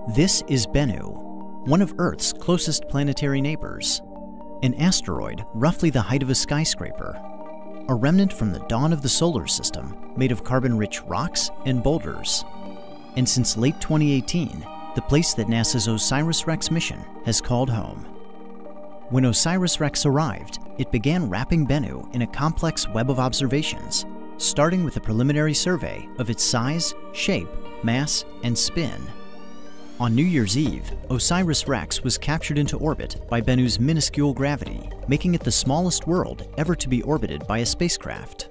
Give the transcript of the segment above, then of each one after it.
This is Bennu, one of Earth's closest planetary neighbors. An asteroid roughly the height of a skyscraper. A remnant from the dawn of the solar system, made of carbon-rich rocks and boulders. And since late 2018, the place that NASA's OSIRIS-REx mission has called home. When OSIRIS-REx arrived, it began wrapping Bennu in a complex web of observations, starting with a preliminary survey of its size, shape, mass, and spin. On New Year's Eve, OSIRIS-REx was captured into orbit by Bennu's minuscule gravity, making it the smallest world ever to be orbited by a spacecraft.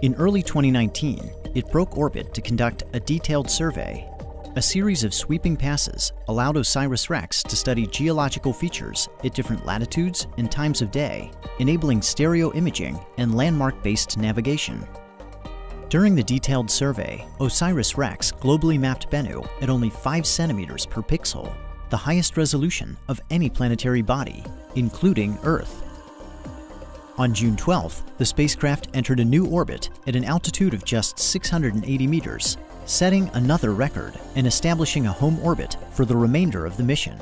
In early 2019, it broke orbit to conduct a detailed survey. A series of sweeping passes allowed OSIRIS-REx to study geological features at different latitudes and times of day, enabling stereo imaging and landmark-based navigation. During the detailed survey, OSIRIS-REx globally mapped Bennu at only 5 centimeters per pixel, the highest resolution of any planetary body, including Earth. On June 12th, the spacecraft entered a new orbit at an altitude of just 680 meters, setting another record and establishing a home orbit for the remainder of the mission.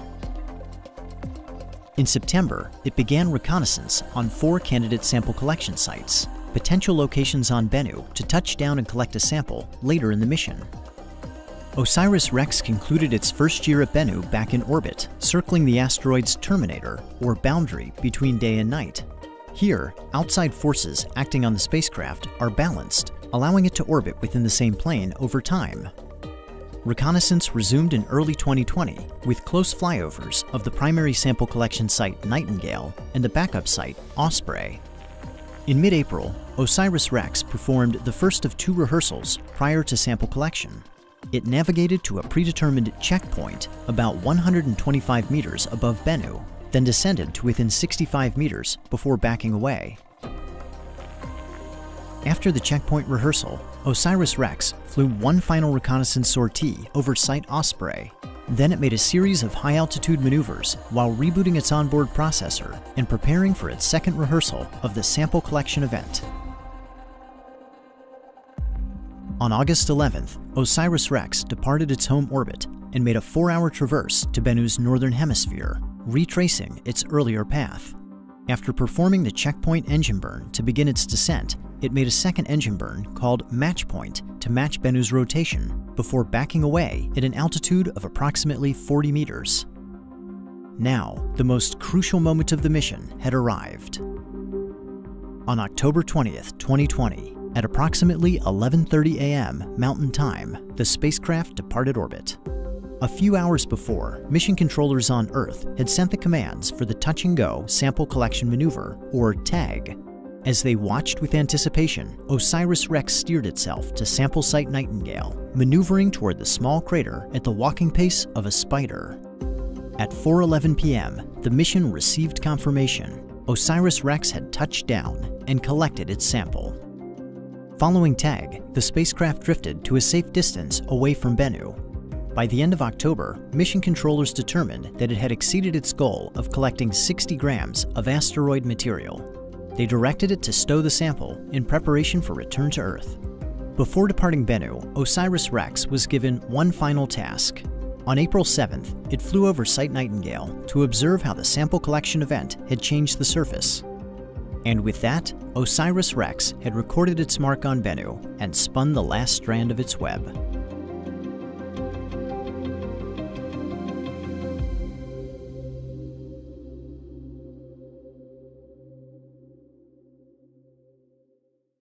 In September, it began reconnaissance on 4 candidate sample collection sites, potential locations on Bennu to touch down and collect a sample later in the mission. OSIRIS-REx concluded its first year at Bennu back in orbit, circling the asteroid's terminator, or boundary between day and night. Here, outside forces acting on the spacecraft are balanced, allowing it to orbit within the same plane over time. Reconnaissance resumed in early 2020 with close flyovers of the primary sample collection site Nightingale and the backup site Osprey. In mid-April, OSIRIS-REx performed the first of 2 rehearsals prior to sample collection. It navigated to a predetermined checkpoint about 125 meters above Bennu, then descended to within 65 meters before backing away. After the checkpoint rehearsal, OSIRIS-REx flew one final reconnaissance sortie over Site Osprey. Then it made a series of high-altitude maneuvers while rebooting its onboard processor and preparing for its second rehearsal of the sample collection event. On August 11th, OSIRIS-REx departed its home orbit and made a 4-hour traverse to Bennu's northern hemisphere, retracing its earlier path. After performing the checkpoint engine burn to begin its descent, it made a second engine burn called Match Point to match Bennu's rotation before backing away at an altitude of approximately 40 meters. Now, the most crucial moment of the mission had arrived. On October 20th, 2020, at approximately 11:30 a.m. Mountain Time, the spacecraft departed orbit. A few hours before, mission controllers on Earth had sent the commands for the touch-and-go sample collection maneuver, or TAG. As they watched with anticipation, OSIRIS-REx steered itself to sample site Nightingale, maneuvering toward the small crater at the walking pace of a spider. At 4:11 p.m., the mission received confirmation. OSIRIS-REx had touched down and collected its sample. Following TAG, the spacecraft drifted to a safe distance away from Bennu. By the end of October, mission controllers determined that it had exceeded its goal of collecting 60 grams of asteroid material. They directed it to stow the sample in preparation for return to Earth. Before departing Bennu, OSIRIS-REx was given one final task. On April 7th, it flew over Site Nightingale to observe how the sample collection event had changed the surface. And with that, OSIRIS-REx had recorded its mark on Bennu and spun the last strand of its web.